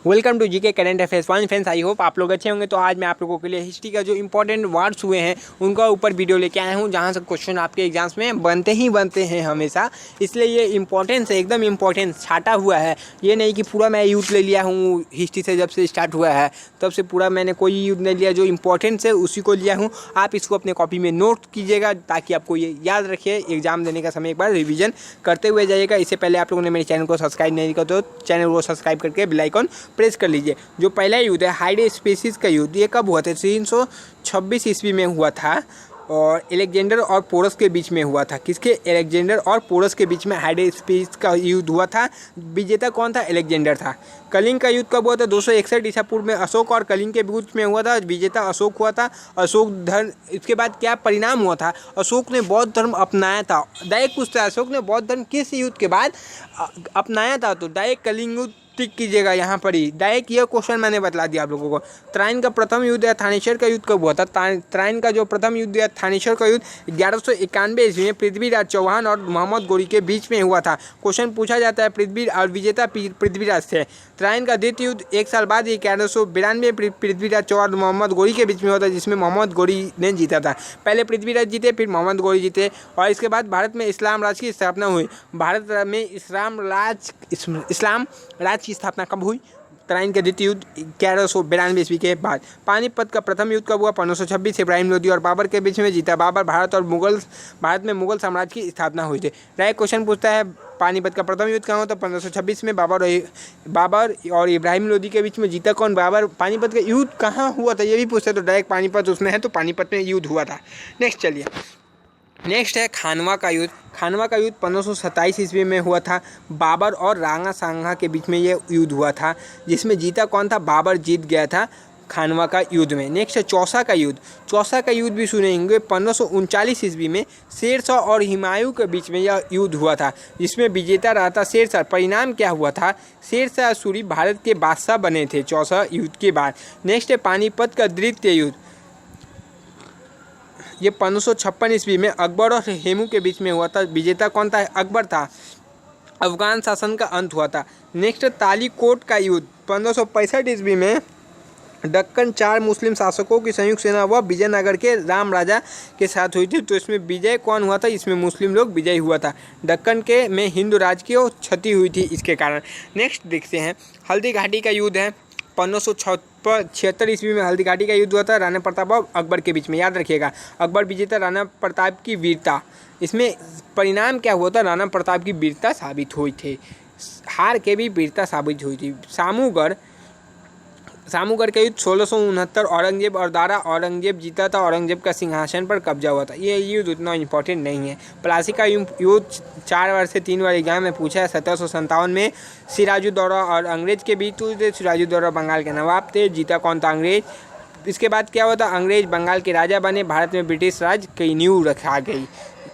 Welcome to GK current affairs one friends. I hope आप लोग अच्छे होंगे। तो आज मैं आप लोगों के लिए हिस्ट्री का जो इंपॉर्टेंट वर्ड्स हुए हैं उनका ऊपर वीडियो लेके आया हूँ, जहाँ से क्वेश्चन आपके एग्जाम्स में बनते हैं हमेशा। इसलिए ये इंपॉर्टेंस है, एकदम इंपॉर्टेंस छाटा हुआ है। ये नहीं कि पूरा मैं यूथ ले लिया हूँ, हिस्ट्री से जब से स्टार्ट हुआ है तब से पूरा मैंने कोई यूथ नहीं लिया, जो इंपॉर्टेंस है उसी को लिया हूँ। आप इसको अपने कॉपी में नोट कीजिएगा ताकि आपको ये याद रखिए, एग्जाम देने का समय एक बार रिविजन करते हुए जाइएगा। इससे पहले आप लोगों ने मेरे चैनल को सब्सक्राइब नहीं किया तो चैनल को सब्सक्राइब करके बेल आइकन प्रेस कर लीजिए। जो पहला युद्ध है हाइडे स्पेसिस का युद्ध, ये कब हुआ था? 326 ईस्वी में हुआ था और एलेक्जेंडर और पोरस के बीच में हुआ था। किसके? एलेक्जेंडर और पोरस के बीच में हाइडे स्पेसिस का युद्ध हुआ था। विजेता कौन था? एलेक्जेंडर था। कलिंग का युद्ध कब हुआ था? 261 ईसा पूर्व में अशोक और कलिंग के बीच में हुआ था। विजेता अशोक हुआ था। अशोक धर्म, इसके बाद क्या परिणाम हुआ था? अशोक ने बौद्ध धर्म अपनाया था। डायरेक्ट पूछता है अशोक ने बौद्ध धर्म किस युद्ध के बाद अपनाया था? तो डायरेक्ट कलिंग युद्ध टिक कीजिएगा यहाँ पर ही। डायरेक्ट ये क्वेश्चन मैंने बतला दिया आप लोगों को। त्राइन का प्रथम युद्ध या थानेश्वर का युद्ध कब हुआ था? त्राइन का जो प्रथम युद्ध या थानेश्वर का युद्ध 1191 ईस्वी में पृथ्वीराज चौहान और मोहम्मद गोरी के बीच में हुआ था। क्वेश्चन पूछा जाता है पृथ्वी और विजेता पृथ्वीराज थे। त्राइन का द्वितीय युद्ध एक साल बाद 1192 पृथ्वीराज चौहान और मोहम्मद गोरी के बीच में हुआ था, जिसमें मोहम्मद गोरी ने जीता था। पहले पृथ्वीराज जीते, फिर मोहम्मद गोरी जीते और इसके बाद भारत में इस्लाम राज की स्थापना हुई। भारत में इस्लाम राज की स्थापना कब हुई? त्राइन के द्वितीय युद्ध 1192 ईस्वी के बाद। पानीपत का प्रथम युद्ध कब हुआ? 1526 इब्राहिम लोदी और बाबर के बीच में जीता। भारत में मुगल साम्राज्य की स्थापना हुई थी। डायरेक्ट क्वेश्चन पूछता है पानीपत का प्रथम युद्ध कहाँ हुआ? तो 1526 में बाबर और इब्राहिम लोदी के बीच में जीता कौन? बाबर। पानीपत का युद्ध कहाँ हुआ था ये भी पूछता है, तो डायरेक्ट पानीपत उसमें है, तो पानीपत में युद्ध हुआ था। नेक्स्ट है खानवा का युद्ध। खानवा का युद्ध 1527 ईस्वी में हुआ था। बाबर और राणा सांगा के बीच में ये युद्ध हुआ था, जिसमें जीता कौन था? बाबर जीत गया था खानवा का युद्ध में। नेक्स्ट है चौसा का युद्ध। चौसा का युद्ध भी सुनेंगे। 1539 ईस्वी में शेरशाह और हुमायूं के बीच में यह युद्ध हुआ था, जिसमें विजेता रहा था शेरशाह। परिणाम क्या हुआ था? शेरशाह सूरी भारत के बादशाह बने थे चौसा युद्ध के बाद। नेक्स्ट है पानीपत का द्वितीय युद्ध। ये 1556 ईस्वी में अकबर और हेमू के बीच में हुआ था। विजेता कौन था? अकबर था। अफगान शासन का अंत हुआ था। नेक्स्ट तालीकोट का युद्ध 1565 ईस्वी में दक्कन 4 मुस्लिम शासकों की संयुक्त सेना व विजयनगर के राम राजा के साथ हुई थी। तो इसमें विजय कौन हुआ था? इसमें मुस्लिम लोग विजयी हुआ था। दक्कन के में हिंदू राज की क्षति हुई थी इसके कारण। नेक्स्ट देखते हैं हल्दी घाटी का युद्ध है। 1576 ईस्वी में हल्दी घाटी का युद्ध हुआ था राणा प्रताप और अकबर के बीच में। याद रखिएगा अकबर विजेता, राणा प्रताप की वीरता। इसमें परिणाम क्या हुआ था? राणा प्रताप की वीरता साबित हुई थी, हार के भी वीरता साबित हुई थी। सामूगढ़ का युद्ध 1669 औरंगजेब और दारा औरंगजेब जीता था। औरंगजेब का सिंहासन पर कब्जा हुआ था। ये युद्ध उतना इंपॉर्टेंट नहीं है। प्लासी का युद्ध 4 बार से 3 बार एग्जाम में पूछा है। 1757 में सिराजुद्दौला और अंग्रेज के बीच हुए थे। सिराजुद्दौला बंगाल के नवाब थे। जीता कौन था? अंग्रेज। इसके बाद क्या हुआ था? अंग्रेज बंगाल के राजा बने। भारत में ब्रिटिश राज की नींव रखा गई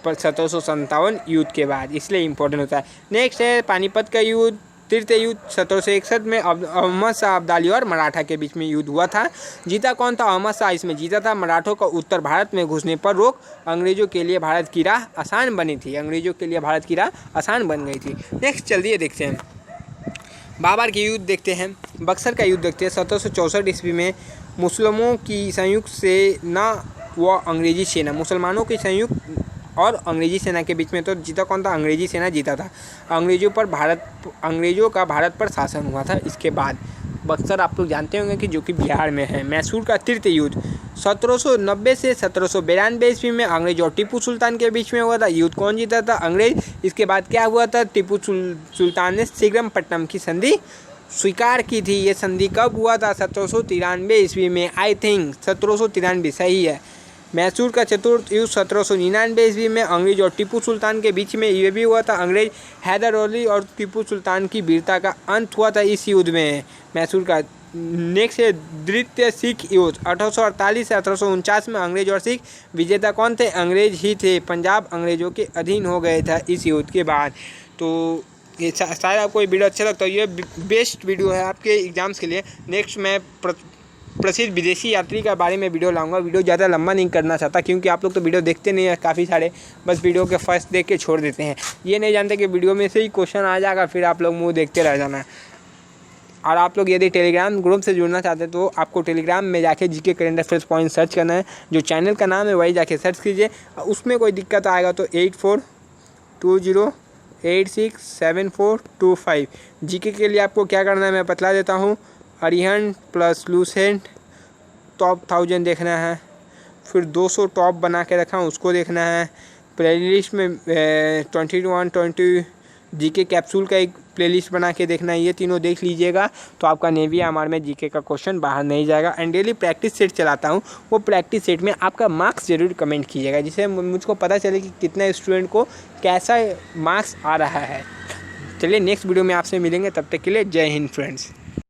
1757 युद्ध के बाद, इसलिए इंपॉर्टेंट होता है। नेक्स्ट है पानीपत का युद्ध। तृतीय युद्ध 1761 में अहमद शाह अब्दाली और मराठा के बीच में युद्ध हुआ था। जीता कौन था? अहमद शाह इसमें जीता था। मराठों का उत्तर भारत में घुसने पर रोक अंग्रेजों के लिए भारत की राह आसान बनी थी। अंग्रेजों के लिए भारत की राह आसान बन गई थी। नेक्स्ट चलिए देखते हैं बाबर के युद्ध देखते हैं। बक्सर का युद्ध देखते हैं। 1764 ईस्वी में मुसलमानों की संयुक्त सेना व अंग्रेजी सेना, मुसलमानों की संयुक्त और अंग्रेजी सेना के बीच में, तो जीता कौन था? अंग्रेजी सेना जीता था। अंग्रेजों का भारत पर शासन हुआ था। इसके बाद बक्सर आप लोग जानते होंगे कि जो कि बिहार में है। मैसूर का तृतीय युद्ध 1790 से 1792 ईस्वी में अंग्रेज और टीपू सुल्तान के बीच में हुआ था। युद्ध कौन जीता था? अंग्रेज। इसके बाद क्या हुआ था? टीपू सुल्तान ने श्रीरंगपट्टनम की संधि स्वीकार की थी। ये संधि कब हुआ था? 1793 ईस्वी में। आई थिंक 1793 सही है। मैसूर का चतुर्थ युद्ध 1799 ईस्वी में अंग्रेज और टीपू सुल्तान के बीच में ये भी हुआ था। अंग्रेज हैदर अली और टीपू सुल्तान की वीरता का अंत हुआ था इस युद्ध में, मैसूर का। नेक्स्ट है द्वितीय सिख युद्ध 1848 से 1849 में अंग्रेज और सिख। विजेता कौन थे? अंग्रेज ही थे। पंजाब अंग्रेजों के अधीन हो गए था इस युद्ध के बाद। तो ये शायद आपको ये वीडियो अच्छा लगता है। ये बेस्ट वीडियो है आपके एग्जाम्स के लिए। नेक्स्ट मैं प्रसिद्ध विदेशी यात्री के बारे में वीडियो लाऊंगा। वीडियो ज़्यादा लंबा नहीं करना चाहता, क्योंकि आप लोग तो वीडियो देखते नहीं हैं काफ़ी सारे, बस वीडियो के फर्स्ट देख के छोड़ देते हैं। ये नहीं जानते कि वीडियो में से ही क्वेश्चन आ जाएगा, फिर आप लोग मुंह देखते रह जाना। और आप लोग यदि टेलीग्राम ग्रुप से जुड़ना चाहते हैं तो आपको टेलीग्राम में जाके GK current affairs point search करना है। जो चैनल का नाम है वही जाके सर्च कीजिए। उसमें कोई दिक्कत आएगा तो 8420867425 जीके के लिए आपको क्या करना है मैं बतला देता हूँ। अरिहंत प्लस लूसेंट टॉप 1000 देखना है, फिर 200 टॉप बना के रखा हूँ उसको देखना है। प्लेलिस्ट में 2120 जीके कैप्सूल का एक प्लेलिस्ट बना के देखना है। ये तीनों देख लीजिएगा तो आपका नेवी एमआर में जीके का क्वेश्चन बाहर नहीं जाएगा। एंड डेली प्रैक्टिस सेट चलाता हूँ, वो प्रैक्टिस सेट में आपका मार्क्स जरूर कमेंट कीजिएगा, जिससे मुझको पता चले कि कितना स्टूडेंट को कैसा मार्क्स आ रहा है। चलिए नेक्स्ट वीडियो में आपसे मिलेंगे, तब तक के लिए जय हिंद फ्रेंड्स।